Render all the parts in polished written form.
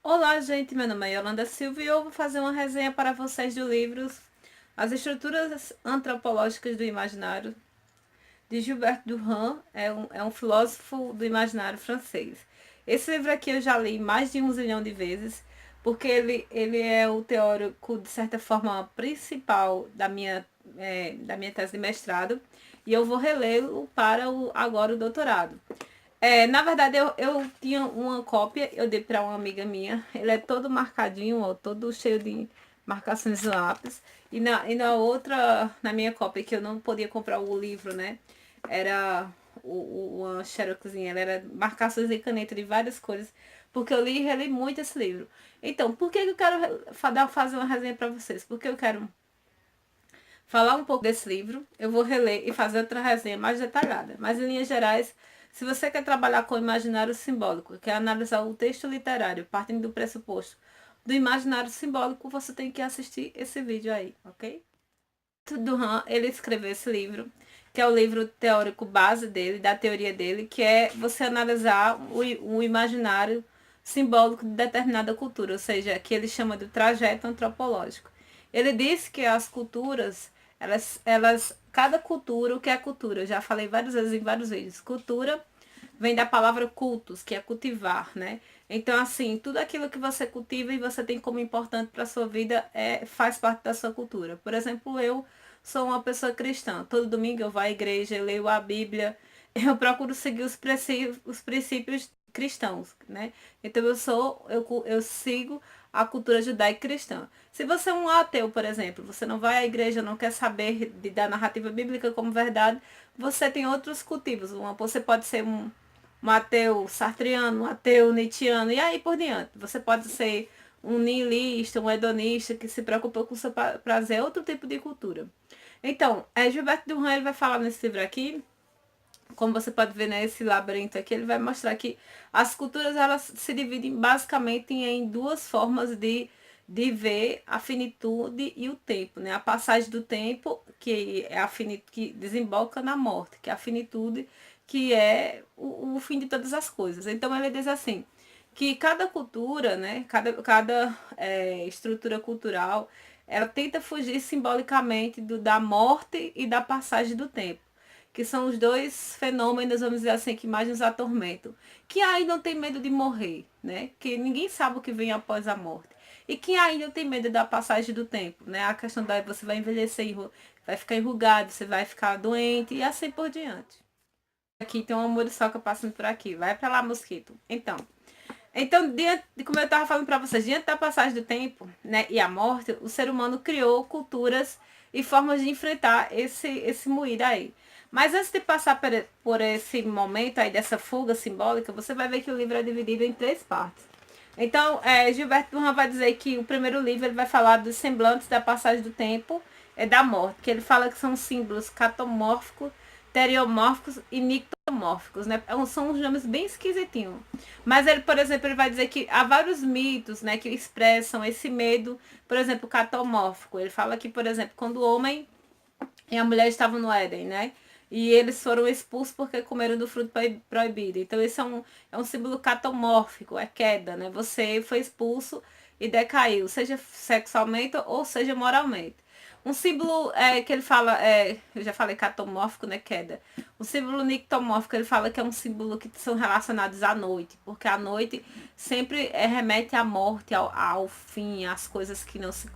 Olá, gente. Meu nome é Yolanda Silva e eu vou fazer uma resenha para vocês do livro As Estruturas Antropológicas do Imaginário, de Gilbert Durand. É um filósofo do imaginário francês. Esse livro aqui eu já li mais de 1 zilhão de vezes, porque ele é o teórico, de certa forma, principal da minha tese de mestrado, e eu vou relê-lo para agora o doutorado. Na verdade, eu tinha uma cópia, eu dei para uma amiga minha. Ele é todo marcadinho, ó, todo cheio de marcações de lápis. E na outra, na minha cópia, que eu não podia comprar o livro, né? Era uma xeroxzinha, ela era marcações em caneta de várias cores, porque eu li e reli muito esse livro. Então, por que eu quero fazer uma resenha para vocês? Porque eu quero falar um pouco desse livro, eu vou reler e fazer outra resenha mais detalhada. Mas, em linhas gerais, se você quer trabalhar com o imaginário simbólico, quer analisar o texto literário partindo do pressuposto do imaginário simbólico, você tem que assistir esse vídeo aí, ok? Duran, ele escreveu esse livro, que é o livro teórico base dele, da teoria dele, que é você analisar o imaginário simbólico de determinada cultura, ou seja, que ele chama de trajeto antropológico. Ele disse que as culturas, cada cultura, o que é cultura? Eu já falei várias vezes em vários vídeos. Cultura vem da palavra cultus, que é cultivar, né? Então, assim, tudo aquilo que você cultiva e você tem como importante para sua vida faz parte da sua cultura. Por exemplo, eu sou uma pessoa cristã. Todo domingo eu vou à igreja, eu leio a Bíblia, eu procuro seguir os princípios cristãos, né? Então eu sigo a cultura judaica cristã. Se você é um ateu, por exemplo, você não vai à igreja, não quer saber da narrativa bíblica como verdade, você tem outros cultivos. Você pode ser um ateu sartriano, um ateu nietzschiano, e aí por diante. Você pode ser um niilista, um hedonista que se preocupa com o seu prazer, outro tipo de cultura. Então, Gilberto Durand ele vai falar nesse livro aqui, como você pode ver nesse labirinto aqui, ele vai mostrar que as culturas elas se dividem basicamente em duas formas de ver a finitude e o tempo, né? A passagem do tempo, que é a finitude que desemboca na morte, que é a finitude, que é o fim de todas as coisas. Então ele diz assim, que cada cultura, né, cada estrutura cultural, ela tenta fugir simbolicamente da morte e da passagem do tempo, que são os dois fenômenos, vamos dizer assim, que mais nos atormentam. Que ainda não tem medo de morrer, né? Que ninguém sabe o que vem após a morte. E que ainda tem medo da passagem do tempo, né? A questão da você vai envelhecer, vai ficar enrugado, você vai ficar doente e assim por diante. Aqui tem uma muriçoca passando por aqui. Vai pra lá, mosquito. Então, diante de como eu estava falando para vocês, diante da passagem do tempo, né, e a morte, o ser humano criou culturas e formas de enfrentar esse moído aí. Mas antes de passar por esse momento aí dessa fuga simbólica, você vai ver que o livro é dividido em três partes. Então, Gilberto Durand vai dizer que o primeiro livro ele vai falar dos semblantes da passagem do tempo e da morte, que ele fala que são símbolos catomórficos, teriomórficos e nictomórficos, né? São uns nomes bem esquisitinhos. Mas ele, por exemplo, ele vai dizer que há vários mitos, né, que expressam esse medo, por exemplo, catomórfico. Ele fala que, por exemplo, quando o homem e a mulher estavam no Éden, né? E eles foram expulsos porque comeram do fruto proibido. Então, isso é um símbolo catomórfico, é queda, né? Você foi expulso e decaiu, seja sexualmente ou seja moralmente. Um símbolo que ele fala, eu já falei catomórfico, né? Queda. O símbolo nictomórfico, ele fala que é um símbolo que são relacionados à noite, porque a noite sempre remete à morte, ao fim, às coisas que não se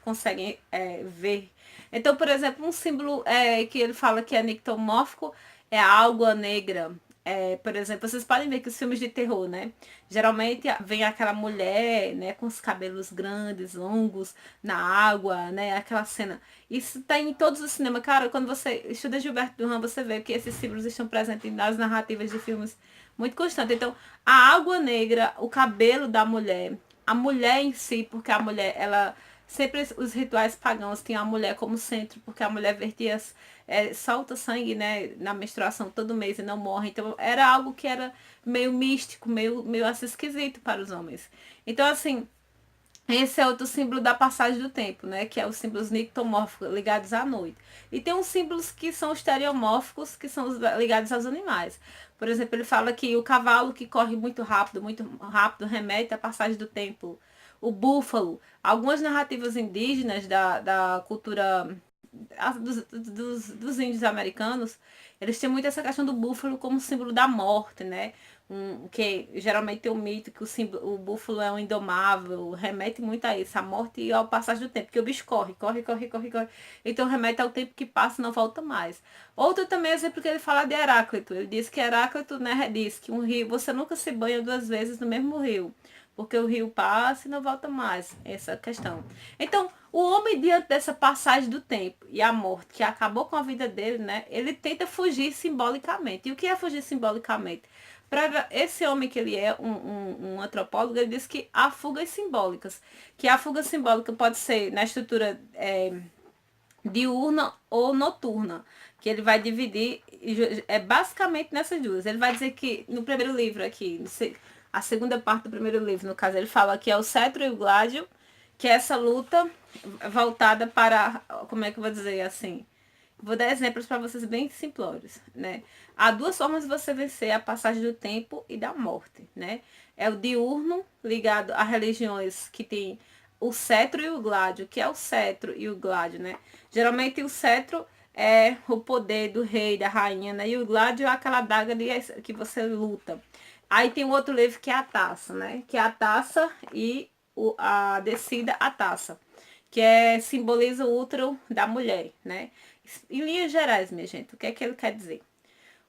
conseguem ver. Então, por exemplo, um símbolo que ele fala que é nictomórfico é a água negra. Por exemplo, vocês podem ver que os filmes de terror, né? Geralmente vem aquela mulher, né, com os cabelos grandes, longos, na água, né? Aquela cena. Isso tá em todos os cinemas. Cara, quando você estuda Gilberto Durand, você vê que esses símbolos estão presentes nas narrativas de filmes muito constantes. Então, a água negra, o cabelo da mulher, a mulher em si, porque a mulher, ela sempre os rituais pagãos tinham a mulher como centro, porque a mulher vertia, solta sangue, né, na menstruação todo mês e não morre. Então era algo que era meio místico, meio assim esquisito para os homens. Então, assim, Esse é outro símbolo da passagem do tempo, né? Que é os símbolos nictomórficos ligados à noite. E tem uns símbolos que são estereomórficos, que são ligados aos animais. Por exemplo, ele fala que o cavalo que corre muito rápido, remete à passagem do tempo. O búfalo. Algumas narrativas indígenas da cultura dos índios americanos, eles têm muito essa questão do búfalo como símbolo da morte, né? Que geralmente tem um mito que o búfalo é um indomável, remete muito a isso, a morte e ao passagem do tempo, porque o bicho corre. Então remete ao tempo que passa e não volta mais. Outro também é exemplo que ele fala de Heráclito. Ele diz que Heráclito, né, diz que um rio, você nunca se banha duas vezes no mesmo rio, porque o rio passa e não volta mais. Essa questão. Então, o homem, diante dessa passagem do tempo e a morte, que acabou com a vida dele, né? Ele tenta fugir simbolicamente. E o que é fugir simbolicamente? Para esse homem que ele é, um antropólogo, ele diz que há fugas simbólicas. Que a fuga simbólica pode ser na estrutura diurna ou noturna. Que ele vai dividir, basicamente nessas duas. Ele vai dizer que no primeiro livro aqui, a segunda parte do primeiro livro, no caso, ele fala que é o cetro e o gládio, que é essa luta voltada para, como é que eu vou dizer assim? Vou dar exemplos para vocês bem simplórios, né? Há duas formas de você vencer a passagem do tempo e da morte, né? É o diurno, ligado a religiões que tem o cetro e o gládio, que é o cetro e o gládio, né? Geralmente o cetro é o poder do rei, da rainha, né? E o gládio é aquela adaga que você luta. Aí tem um outro livro que é a taça, né? Que é a taça e a descida à taça, que simboliza o útero da mulher, né? Em linhas gerais, minha gente, o que é que ele quer dizer?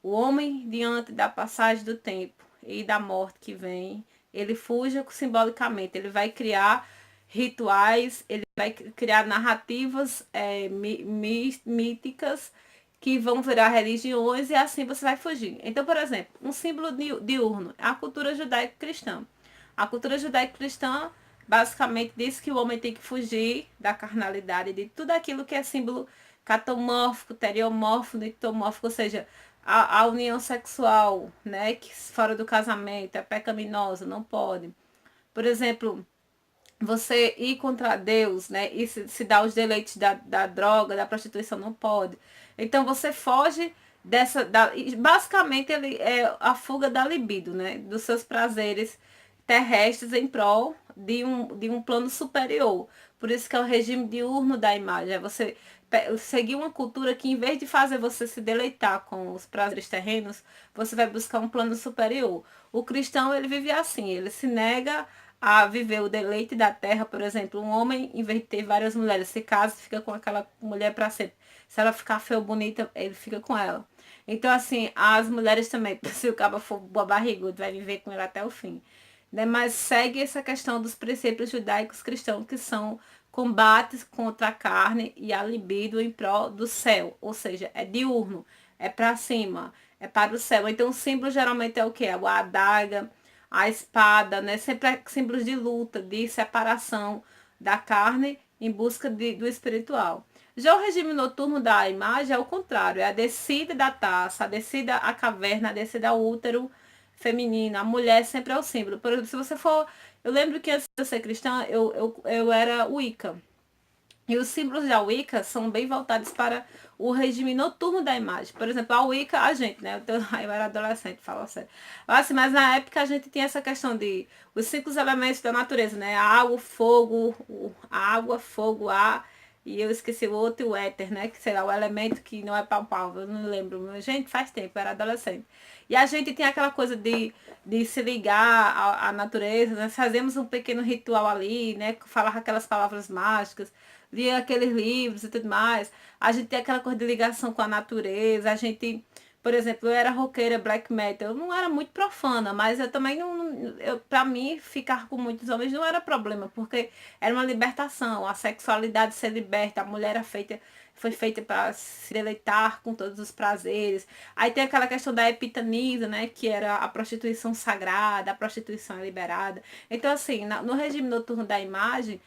O homem, diante da passagem do tempo e da morte que vem, ele fuja simbolicamente, ele vai criar rituais, ele vai criar narrativas míticas que vão virar religiões e assim você vai fugir. Então, por exemplo, um símbolo diurno é a cultura judaico-cristã. A cultura judaico-cristã basicamente diz que o homem tem que fugir da carnalidade, de tudo aquilo que é símbolo catomórfico, teriomórfico, nictomórfico, ou seja, a união sexual, né, que fora do casamento é pecaminosa, não pode. Por exemplo, você ir contra Deus, né, e se dar os deleites da droga, da prostituição, não pode. Então você foge basicamente ele é a fuga da libido, né, dos seus prazeres terrestres em prol de um plano superior. Por isso que é o regime diurno da imagem. É você seguir uma cultura que, em vez de fazer você se deleitar com os prazeres terrenos, você vai buscar um plano superior. O cristão, ele vive assim, ele se nega a viver o deleite da terra. Por exemplo, um homem, em vez de ter várias mulheres, se casa e fica com aquela mulher para sempre. Se ela ficar feia ou bonita, ele fica com ela. Então, assim, as mulheres também, se o cabo for boa barrigudo, vai viver com ela até o fim, né? Mas segue essa questão dos princípios judaicos cristãos, que são combates contra a carne e a libido em prol do céu, ou seja, é diurno, é para cima, é para o céu. Então o símbolo geralmente é o que? É a adaga, a espada, né? Sempre é símbolos de luta, de separação da carne em busca do espiritual. Já o regime noturno da imagem é o contrário, é a descida da taça, a descida à caverna, a descida ao útero feminino. A mulher sempre é o símbolo. Por exemplo, se você for. Eu lembro que antes de eu ser cristã, eu era Wicca. E os símbolos da Wicca são bem voltados para o regime noturno da imagem. Por exemplo, a Wicca, a gente, né? Eu era adolescente, fala sério. Assim, mas na época a gente tinha essa questão de os cinco elementos da natureza, né? A água, o fogo, a água, fogo, ar. E eu esqueci o outro, o éter, né? Que será o elemento que não é palpável. Eu não lembro. Gente, faz tempo, eu era adolescente. E a gente tem aquela coisa de se ligar à natureza, nós fazemos um pequeno ritual ali, né? Falar aquelas palavras mágicas, lia aqueles livros e tudo mais. A gente tem aquela coisa de ligação com a natureza, a gente, por exemplo, eu era roqueira black metal, eu não era muito profana, mas eu também pra mim, ficar com muitos homens não era problema, porque era uma libertação, a sexualidade ser liberta, a mulher era foi feita para se deleitar com todos os prazeres. Aí tem aquela questão da epitanisa, né, que era a prostituição sagrada, a prostituição é liberada. Então, assim, no regime noturno da imagem,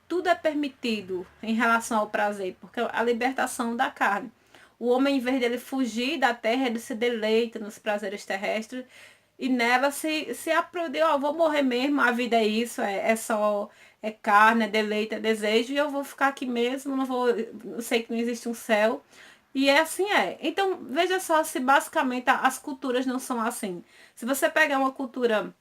tudo é permitido em relação ao prazer, porque a libertação da carne. O homem, em vez dele fugir da terra, ele se deleita nos prazeres terrestres, e nela se aprendeu, ó, vou morrer mesmo, a vida é isso, é só, é carne, é deleite, é desejo, e eu vou ficar aqui mesmo, não vou, eu sei que não existe um céu, e é assim é. Então, veja só se basicamente as culturas não são assim. Se você pegar uma cultura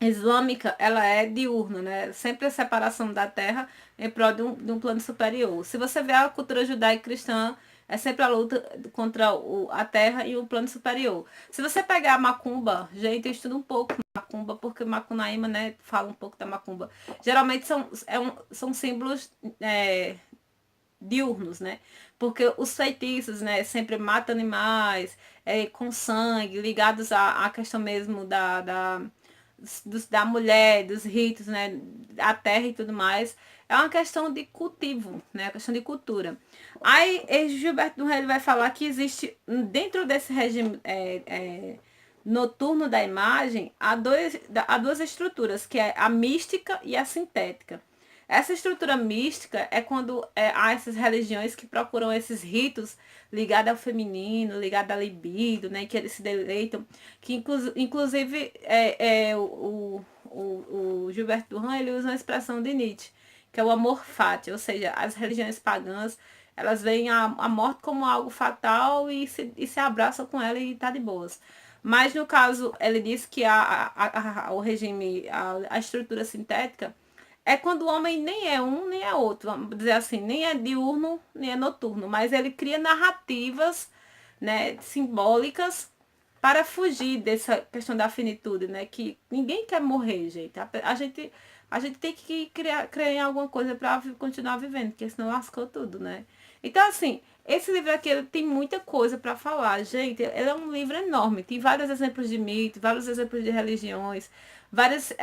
islâmica, ela é diurna, né? Sempre a separação da terra em prol de um plano superior. Se você vê a cultura judaica cristã, é sempre a luta contra a terra e o plano superior. Se você pegar a macumba, gente, eu estudo um pouco macumba, porque Macunaíma, né, fala um pouco da macumba. Geralmente são símbolos diurnos, né? Porque os feitiços, né, sempre matam animais, com sangue, ligados à questão mesmo da mulher, dos ritos, né, a terra e tudo mais. É uma questão de cultivo, né, uma questão de cultura. Aí, Gilberto Durand, ele vai falar que existe, dentro desse regime noturno da imagem, há duas estruturas, que é a mística e a sintética. Essa estrutura mística é quando há essas religiões que procuram esses ritos ligados ao feminino, ligados à libido, né, que eles se deleitam, que inclusive o Gilberto Durand, ele usa uma expressão de Nietzsche, que é o amor fati, ou seja, as religiões pagãs, elas veem a morte como algo fatal e se abraçam com ela e tá de boas. Mas no caso, ele diz que o regime, a estrutura sintética, é quando o homem nem é um nem é outro, vamos dizer assim, nem é diurno nem é noturno, mas ele cria narrativas, né, simbólicas para fugir dessa questão da finitude, né, que ninguém quer morrer, gente. A gente tem que criar em alguma coisa para continuar vivendo, porque senão lascou tudo, né? Então, assim, esse livro aqui ele tem muita coisa para falar, gente. Ele é um livro enorme, tem vários exemplos de mito, vários exemplos de religiões, várias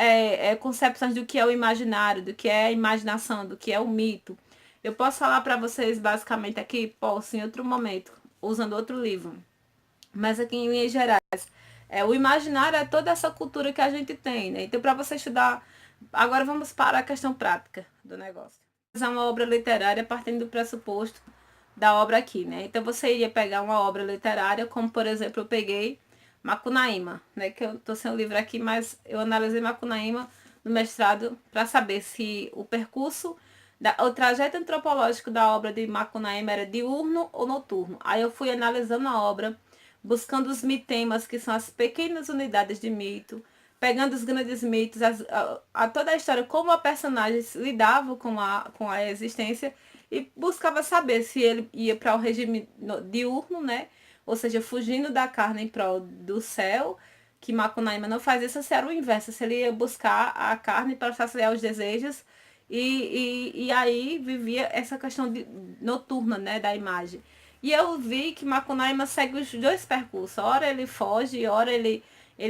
concepções do que é o imaginário, do que é a imaginação, do que é o mito. Eu posso falar para vocês basicamente aqui, posso em outro momento, usando outro livro. Mas aqui em linhas gerais, o imaginário é toda essa cultura que a gente tem, né? Então, para você estudar, agora vamos para a questão prática do negócio. Fazer uma obra literária partindo do pressuposto da obra aqui, né? Então, você iria pegar uma obra literária, como por exemplo, eu peguei Macunaíma, né? Que eu tô sem o livro aqui, mas eu analisei Macunaíma no mestrado para saber se o percurso, o trajeto antropológico da obra de Macunaíma era diurno ou noturno. Aí eu fui analisando a obra, buscando os mitemas, que são as pequenas unidades de mito, pegando os grandes mitos, toda a história, como a personagem lidava com a existência, e buscava saber se ele ia para o regime diurno, né? Ou seja, fugindo da carne em prol do céu, que Macunaíma não faz isso, se era o inverso, se ele ia buscar a carne para saciar os desejos, e aí vivia essa questão noturna, né, da imagem. E eu vi que Macunaíma segue os dois percursos. Ora ele foge, ora ele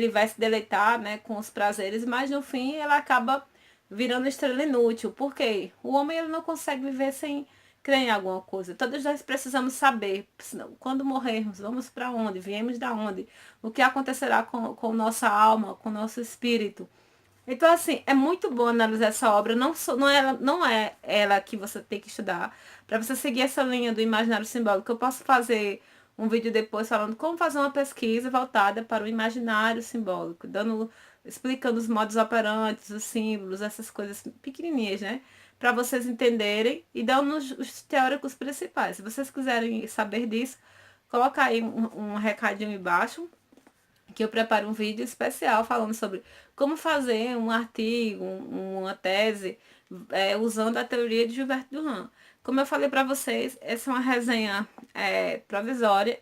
vai se deleitar, né, com os prazeres, mas no fim ela acaba virando estrela inútil. Por quê? O homem ele não consegue viver sem crer em alguma coisa. Todos nós precisamos saber, quando morrermos, vamos para onde, viemos da onde, o que acontecerá com nossa alma, com nosso espírito. Então, assim, é muito bom analisar essa obra. Não é ela que você tem que estudar. Para você seguir essa linha do imaginário simbólico, eu posso fazer um vídeo depois falando como fazer uma pesquisa voltada para o imaginário simbólico, explicando os modos operantes, os símbolos, essas coisas pequenininhas, né? Para vocês entenderem e dando os teóricos principais. Se vocês quiserem saber disso, coloca aí um recadinho embaixo que eu preparo um vídeo especial falando sobre como fazer um artigo, uma tese, usando a teoria de Gilberto Durand. Como eu falei para vocês, essa é uma resenha provisória,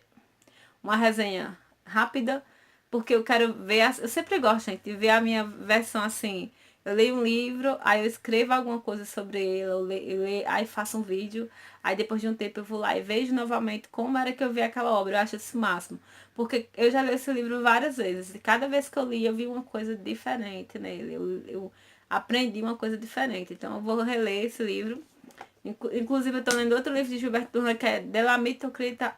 uma resenha rápida, porque eu quero ver, eu sempre gosto, gente, de ver a minha versão assim. Eu leio um livro, aí eu escrevo alguma coisa sobre ele, aí faço um vídeo, aí depois de um tempo eu vou lá e vejo novamente como era que eu vi aquela obra. Eu acho isso o máximo. Porque eu já li esse livro várias vezes, e cada vez que eu li eu vi uma coisa diferente nele. Eu aprendi uma coisa diferente. Então eu vou reler esse livro. Inclusive, eu estou lendo outro livro de Gilberto Durand, que é De la Mitocrítica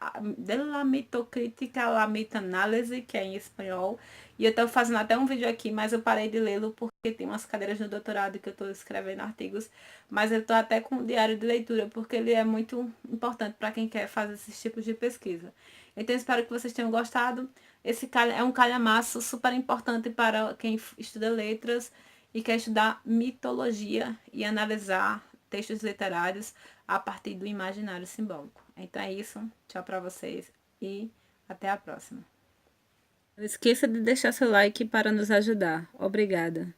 a la Mita-Análise, que é em espanhol. E eu estou fazendo até um vídeo aqui, mas eu parei de lê-lo porque tem umas cadeiras no doutorado que eu estou escrevendo artigos. Mas eu estou até com um diário de leitura, porque ele é muito importante para quem quer fazer esses tipos de pesquisa. Então, espero que vocês tenham gostado. É um calhamaço super importante para quem estuda letras e quer estudar mitologia e analisar textos literários a partir do imaginário simbólico. Então é isso. Tchau para vocês e até a próxima. Não esqueça de deixar seu like para nos ajudar. Obrigada.